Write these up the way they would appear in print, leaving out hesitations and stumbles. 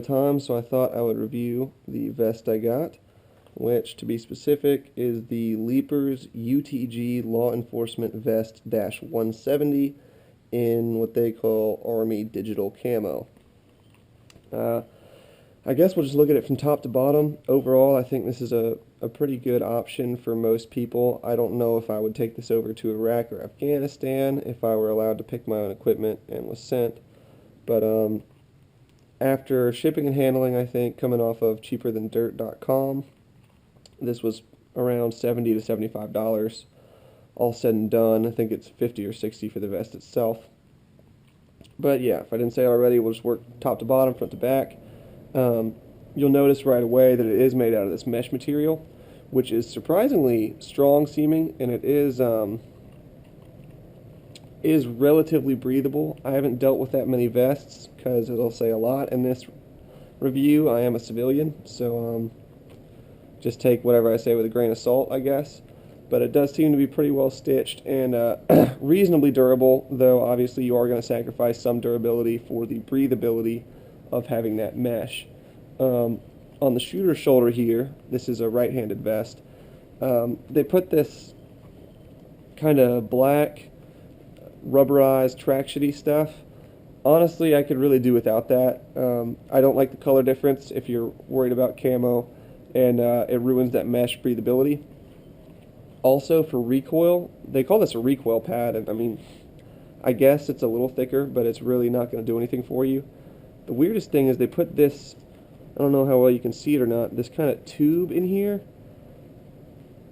of time, so I thought I would review the vest I got, which, to be specific, is the Leapers UTG Law Enforcement Vest 170 in what they call Army Digital Camo. I guess we'll just look at it from top to bottom. Overall, I think this is a pretty good option for most people. I don't know if I would take this over to Iraq or Afghanistan if I were allowed to pick my own equipment and was sent. But after shipping and handling, I think, coming off of cheaperthandirt.com, this was around $70 to $75. All said and done, I think it's $50 or $60 for the vest itself. But yeah, if I didn't say it already, we'll just work top to bottom, front to back. You'll notice right away that it is made out of this mesh material, which is surprisingly strong seeming, and it is relatively breathable. I haven't dealt with that many vests because it'll say a lot in this review. I am a civilian, so just take whatever I say with a grain of salt, I guess. But it does seem to be pretty well stitched and reasonably durable, though obviously you are going to sacrifice some durability for the breathability of having that mesh. On the shooter's shoulder here, this is a right-handed vest, they put this kind of black rubberized traction-y stuff. Honestly, I could really do without that. I don't like the color difference if you're worried about camo, and it ruins that mesh breathability. Also, for recoil, they call this a recoil pad, and I mean, I guess it's a little thicker, but it's really not going to do anything for you. The weirdest thing is they put this, I don't know how well you can see it or not, this kind of tube in here,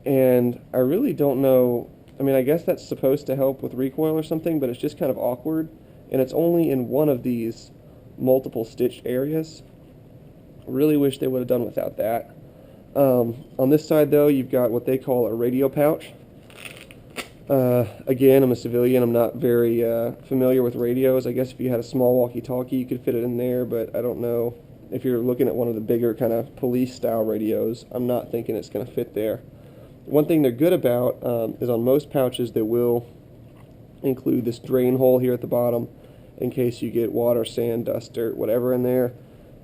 and I really don't know. I mean, I guess that's supposed to help with recoil or something, but it's just kind of awkward, and it's only in one of these multiple stitched areas. Really wish they would have done without that. On this side, though, you've got what they call a radio pouch. Again, I'm a civilian. I'm not very familiar with radios. I guess if you had a small walkie-talkie, you could fit it in there, but I don't know. If you're looking at one of the bigger kind of police-style radios, I'm not thinking it's going to fit there. One thing they're good about is on most pouches they will include this drain hole here at the bottom in case you get water, sand, dust, dirt, whatever in there,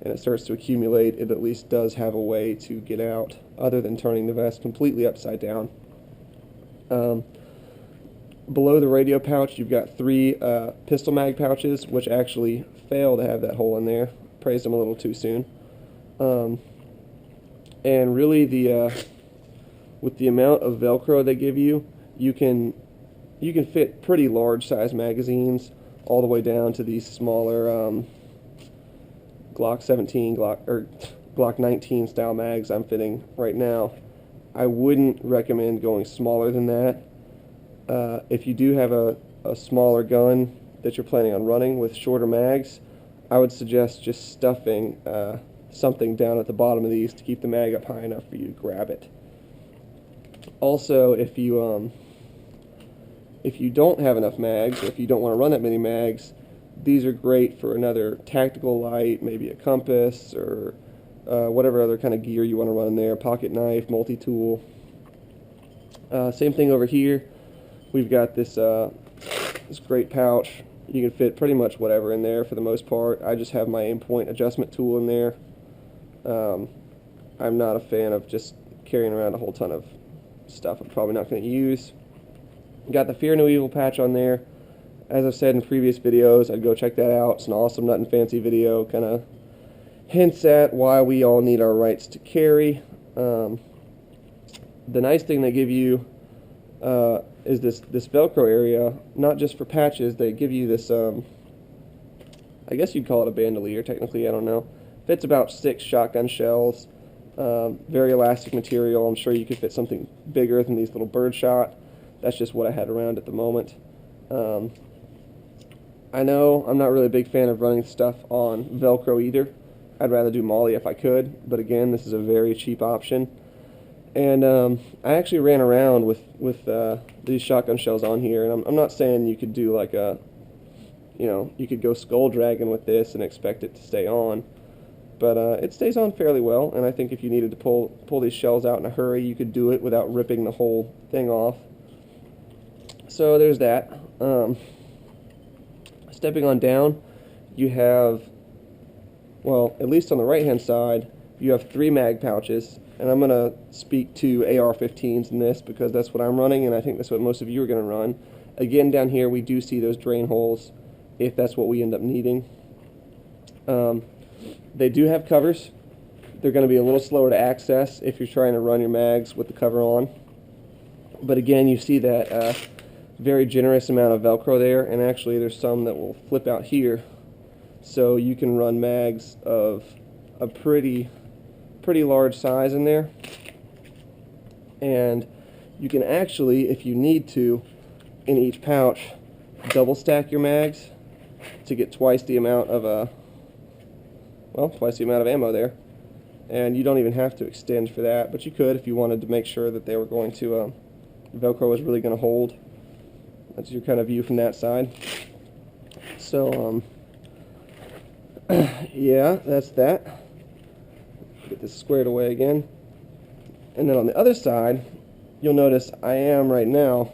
and it starts to accumulate. It at least does have a way to get out other than turning the vest completely upside down. Below the radio pouch, you've got 3 pistol mag pouches, which actually fail to have that hole in there. Praised them a little too soon. And really, with the amount of Velcro they give you, you can fit pretty large size magazines all the way down to these smaller Glock 17, Glock 19 style mags I'm fitting right now. I wouldn't recommend going smaller than that. If you do have a smaller gun that you're planning on running with shorter mags, I would suggest just stuffing something down at the bottom of these to keep the mag up high enough for you to grab it. Also, if you don't have enough mags, or if you don't want to run that many mags, these are great for another tactical light, maybe a compass, or whatever other kind of gear you want to run in there, pocket knife, multi-tool. Same thing over here. We've got this great pouch. You can fit pretty much whatever in there for the most part. I just have my aim point adjustment tool in there. I'm not a fan of just carrying around a whole ton of stuff I'm probably not going to use. Got the Fear No Evil patch on there. As I've said in previous videos, I'd go check that out. It's an awesome Nothing Fancy video. Kind of hints at why we all need our rights to carry. The nice thing they give you is this Velcro area, not just for patches. They give you this, I guess you'd call it a bandolier, technically, I don't know. Fits about 6 shotgun shells. Very elastic material. I'm sure you could fit something bigger than these little birdshot. That's just what I had around at the moment. I know I'm not really a big fan of running stuff on Velcro either. I'd rather do Molly if I could, but again, this is a very cheap option. And I actually ran around with these shotgun shells on here, and I'm not saying you could do like you could go skull dragging with this and expect it to stay on, but it stays on fairly well, and I think if you needed to pull these shells out in a hurry, you could do it without ripping the whole thing off. So there's that. Stepping on down, you have Well, at least on the right-hand side, you have 3 mag pouches, and I'm going to speak to AR-15s in this because that's what I'm running, and I think that's what most of you are going to run. Again, down here we do see those drain holes if that's what we end up needing. They do have covers. They're going to be a little slower to access if you're trying to run your mags with the cover on. But again, you see that very generous amount of Velcro there, and actually there's some that will flip out here. So you can run mags of a pretty large size in there. And you can actually, if you need to, in each pouch, double stack your mags to get twice the amount of twice the amount of ammo there. And you don't even have to extend for that, but you could if you wanted to make sure that they were going to, Velcro was really going to hold. That's your kind of view from that side. So, yeah, that's that. Get this squared away again. And then on the other side, you'll notice I am right now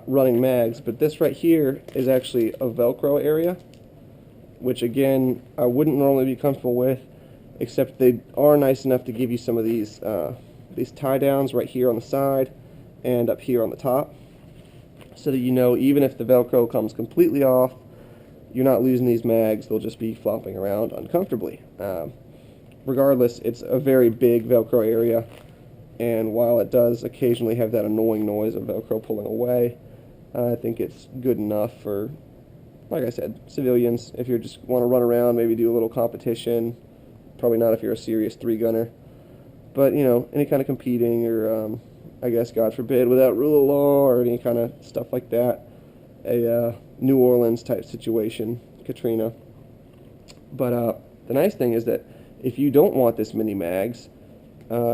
running mags, but this right here is actually a Velcro area, which again, I wouldn't normally be comfortable with, except they are nice enough to give you some of these tie downs right here on the side and up here on the top, so that you know even if the Velcro comes completely off, you're not losing these mags. They'll just be flopping around uncomfortably. Regardless, it's a very big Velcro area, and while it does occasionally have that annoying noise of Velcro pulling away, I think it's good enough for, like I said, civilians. If you just want to run around, maybe do a little competition. Probably not if you're a serious 3-gunner. But, you know, any kind of competing or, I guess, God forbid, without rule of law or any kind of stuff like that. A New Orleans type situation, Katrina. But the nice thing is that if you don't want this many mags,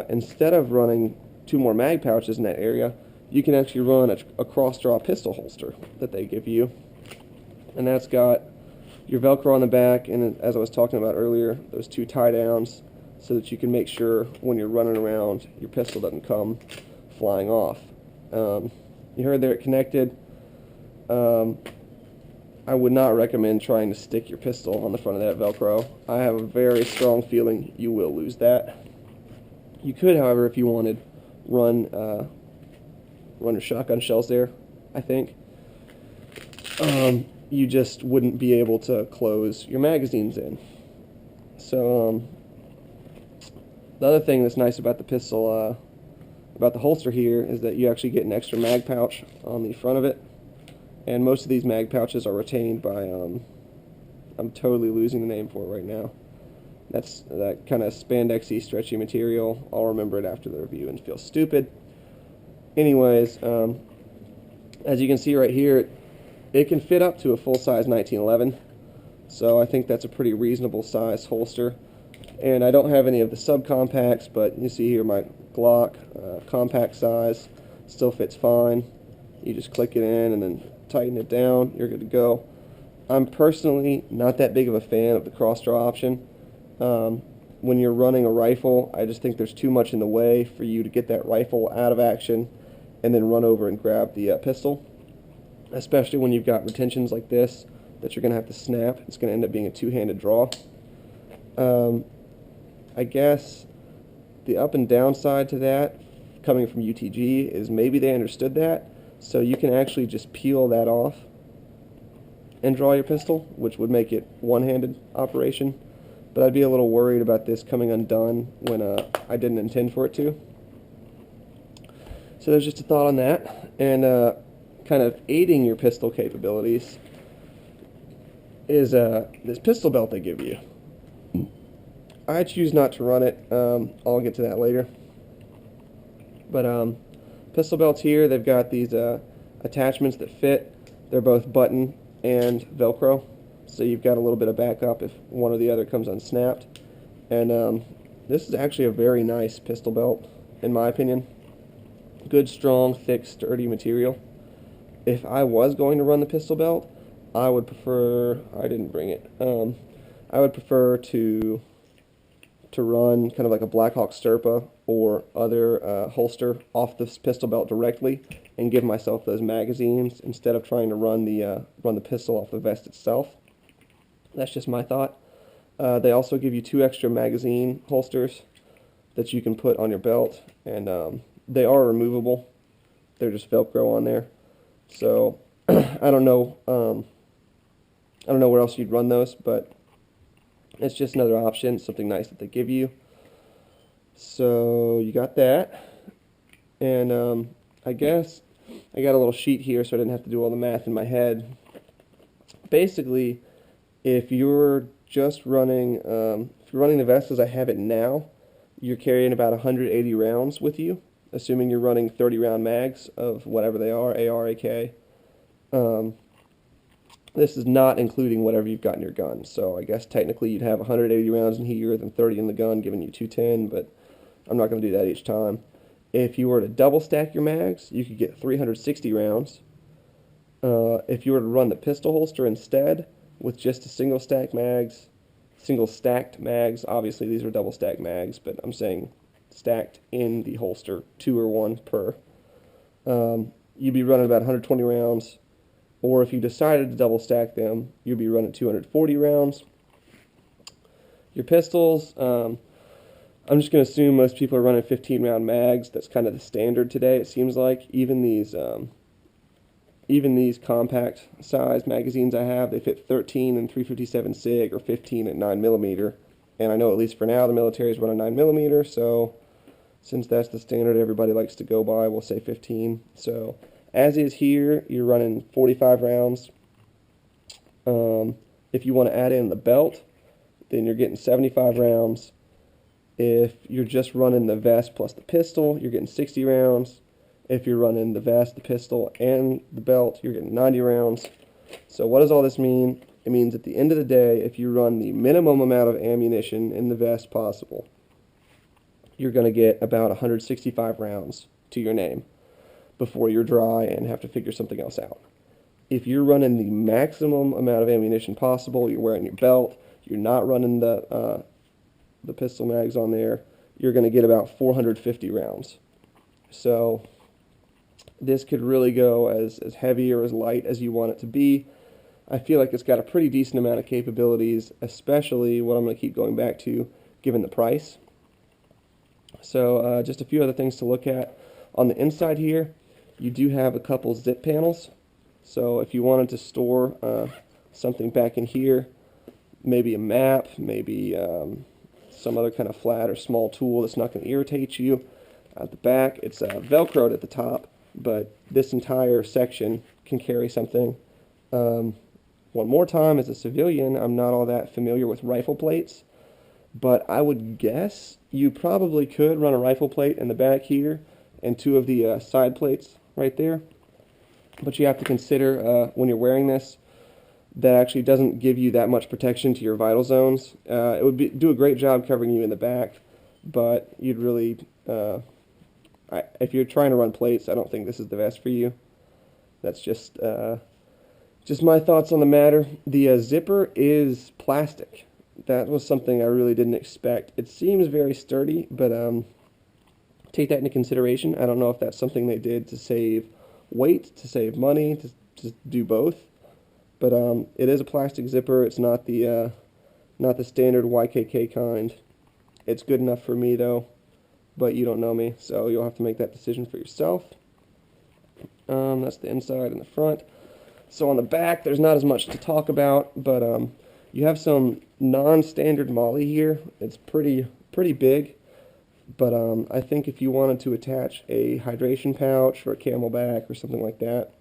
instead of running 2 more mag pouches in that area, you can actually run a cross-draw pistol holster that they give you. And that's got your Velcro on the back, and as I was talking about earlier, those 2 tie downs so that you can make sure when you're running around your pistol doesn't come flying off. You heard there it connected. I would not recommend trying to stick your pistol on the front of that Velcro. I have a very strong feeling you will lose that. You could, however, if you wanted, run your shotgun shells there, I think. You just wouldn't be able to close your magazines in. So, the other thing that's nice about the pistol, about the holster here, is that you actually get an extra mag pouch on the front of it. And most of these mag pouches are retained by, I'm totally losing the name for it right now. That's that kind of spandexy, stretchy material. I'll remember it after the review and feel stupid. Anyways, as you can see right here, it can fit up to a full-size 1911. So I think that's a pretty reasonable size holster. And I don't have any of the subcompacts, but you see here my Glock compact size still fits fine. You just click it in and then tighten it down. You're good to go. I'm personally not that big of a fan of the cross-draw option. When you're running a rifle, I just think there's too much in the way for you to get that rifle out of action and then run over and grab the pistol. Especially when you've got retentions like this that you're going to have to snap. It's going to end up being a two-handed draw. I guess the up and down side to that, coming from UTG, is maybe they understood that, so you can actually just peel that off and draw your pistol, which would make it one-handed operation. But I'd be a little worried about this coming undone when I didn't intend for it to. So there's just a thought on that. And kind of aiding your pistol capabilities is this pistol belt they give you. I choose not to run it. I'll get to that later. But pistol belts here, they've got these attachments that fit. They're both button and Velcro, so you've got a little bit of backup if one or the other comes unsnapped. And this is actually a very nice pistol belt, in my opinion. Good, strong, thick, sturdy material. If I was going to run the pistol belt, I would prefer, I didn't bring it, I would prefer to run kind of like a Blackhawk Stirpa or other holster off this pistol belt directly and give myself those magazines instead of trying to run the pistol off the vest itself. That's just my thought. They also give you 2 extra magazine holsters that you can put on your belt, and they are removable. They're just Velcro on there. So I don't know. I don't know where else you'd run those, but it's just another option, something nice that they give you. So you got that, and I guess I got a little sheet here so I didn't have to do all the math in my head. Basically, if you're just running, if you're running the vest as I have it now, you're carrying about 180 rounds with you, assuming you're running 30 round mags of whatever they are, AR, AK. This is not including whatever you've got in your gun. So I guess technically you'd have 180 rounds in here, then 30 in the gun, giving you 210, but I'm not going to do that each time. If you were to double stack your mags, you could get 360 rounds. If you were to run the pistol holster instead, with just a single stacked mags, obviously these are double stacked mags, but I'm saying stacked in the holster, 2 or 1 per, you'd be running about 120 rounds. Or if you decided to double stack them, you'd be running 240 rounds. Your pistols, I'm just going to assume most people are running 15 round mags. That's kind of the standard today, it seems like. Even these compact size magazines I have, they fit 13 and 357 SIG or 15 at 9mm. And I know at least for now the military is running 9mm, so since that's the standard everybody likes to go by, we'll say 15. So as is here, you're running 45 rounds. If you want to add in the belt, then you're getting 75 rounds. If you're just running the vest plus the pistol, you're getting 60 rounds. If you're running the vest, the pistol, and the belt, you're getting 90 rounds. So what does all this mean? It means at the end of the day, if you run the minimum amount of ammunition in the vest possible, you're going to get about 165 rounds to your name before you're dry and have to figure something else out. If you're running the maximum amount of ammunition possible, you're wearing your belt, you're not running the pistol mags on there, you're going to get about 450 rounds. So this could really go as heavy or as light as you want it to be. I feel like it's got a pretty decent amount of capabilities, especially what I'm going to keep going back to, given the price. So just a few other things to look at. On the inside here, you do have a couple zip panels. So if you wanted to store something back in here, maybe a map, maybe some other kind of flat or small tool that's not going to irritate you. At the back, it's Velcroed at the top, but this entire section can carry something. One more time, as a civilian, I'm not all that familiar with rifle plates, but I would guess you probably could run a rifle plate in the back here and 2 of the side plates right there. But you have to consider when you're wearing this, that actually doesn't give you that much protection to your vital zones. It would do a great job covering you in the back, but you'd really, if you're trying to run plates, I don't think this is the vest for you. That's just my thoughts on the matter. The zipper is plastic. That was something I really didn't expect. It seems very sturdy, but take that into consideration. I don't know if that's something they did to save weight, to save money, to do both. But it is a plastic zipper. It's not the standard YKK kind. It's good enough for me though, but you don't know me, so you'll have to make that decision for yourself. That's the inside and the front. So on the back, there's not as much to talk about, but you have some non-standard MOLLE here. It's pretty big, but I think if you wanted to attach a hydration pouch or a camelback or something like that,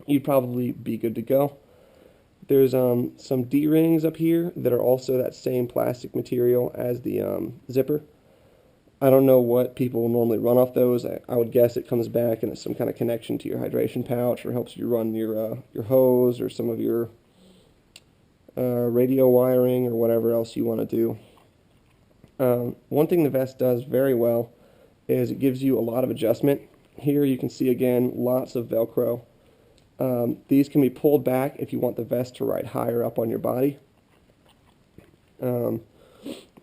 you'd probably be good to go. There's some D-rings up here that are also that same plastic material as the zipper. I don't know what people normally run off those. I would guess it comes back and it's some kind of connection to your hydration pouch or helps you run your hose or some of your radio wiring or whatever else you want to do. One thing the vest does very well is it gives you a lot of adjustment. Here you can see again lots of Velcro. These can be pulled back if you want the vest to ride higher up on your body.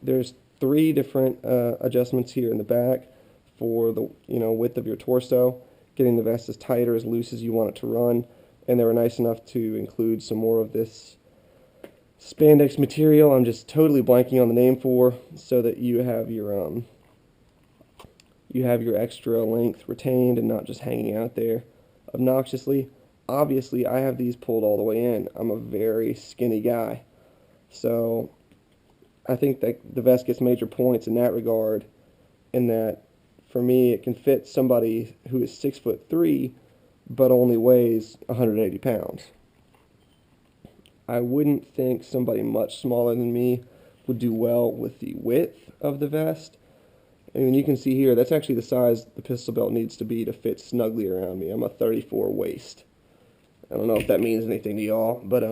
There's 3 different adjustments here in the back for the width of your torso, getting the vest as tight or as loose as you want it to run, and they were nice enough to include some more of this spandex material I'm just totally blanking on the name for, so that you have your extra length retained and not just hanging out there obnoxiously. Obviously, I have these pulled all the way in. I'm a very skinny guy, so I think that the vest gets major points in that regard, in that for me it can fit somebody who is 6'3" but only weighs 180 pounds. I wouldn't think somebody much smaller than me would do well with the width of the vest. I mean, you can see here, that's actually the size the pistol belt needs to be to fit snugly around me. I'm a 34 waist. I don't know if that means anything to y'all, but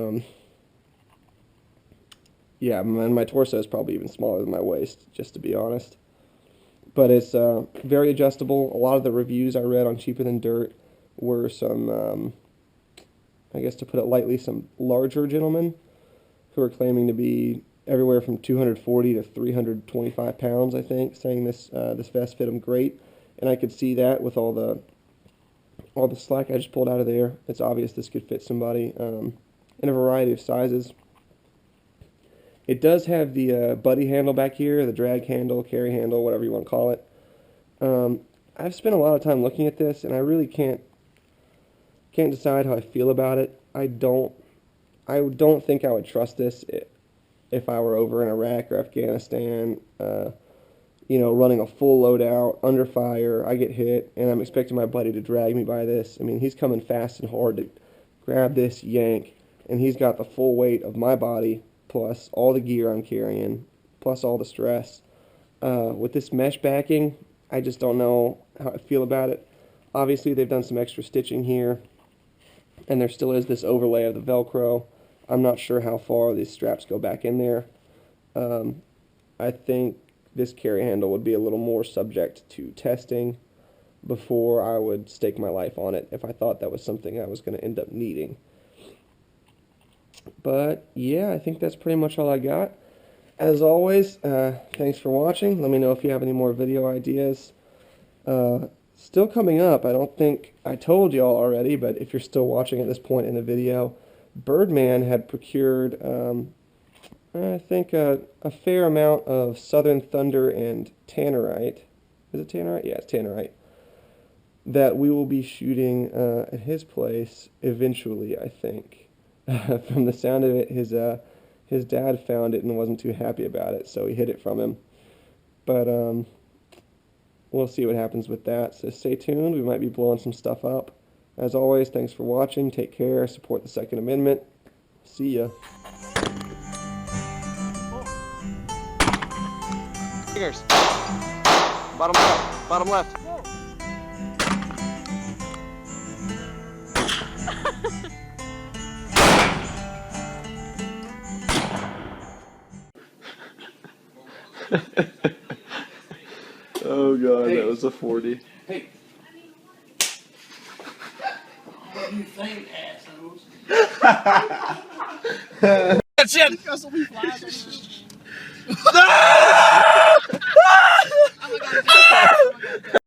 yeah, my torso is probably even smaller than my waist, just to be honest. But it's very adjustable. A lot of the reviews I read on Cheaper Than Dirt were some, I guess to put it lightly, some larger gentlemen who are claiming to be everywhere from 240 to 325 pounds, I think, saying this vest fit them great. And I could see that with all the slack I just pulled out of there. It's obvious this could fit somebody in a variety of sizes. It does have the buddy handle back here, the drag handle, carry handle, whatever you want to call it. I've spent a lot of time looking at this, and I really can't decide how I feel about it. I don't think I would trust this if I were over in Iraq or Afghanistan, running a full loadout, under fire, I get hit, and I'm expecting my buddy to drag me by this. I mean, he's coming fast and hard to grab this yank, and he's got the full weight of my body, plus all the gear I'm carrying, plus all the stress. With this mesh backing, I just don't know how I feel about it. Obviously, they've done some extra stitching here, and there still is this overlay of the Velcro. I'm not sure how far these straps go back in there. I think this carry handle would be a little more subject to testing before I would stake my life on it if I thought that was something I was going to end up needing. But yeah, I think that's pretty much all I got. As always, thanks for watching. Let me know if you have any more video ideas. Still coming up, I don't think I told y'all already, but if you're still watching at this point in the video, Birdman had procured, I think, a fair amount of Southern Thunder and Tannerite. Is it Tannerite? Yeah, it's Tannerite. That we will be shooting at his place eventually, I think. From the sound of it, his dad found it and wasn't too happy about it, so he hid it from him. But we'll see what happens with that. So stay tuned. We might be blowing some stuff up. As always, thanks for watching. Take care. Support the Second Amendment. See ya. Fingers. Bottom left. Bottom left. Oh god, hey. That was a 40. Hey. What do you think, assholes? That's it!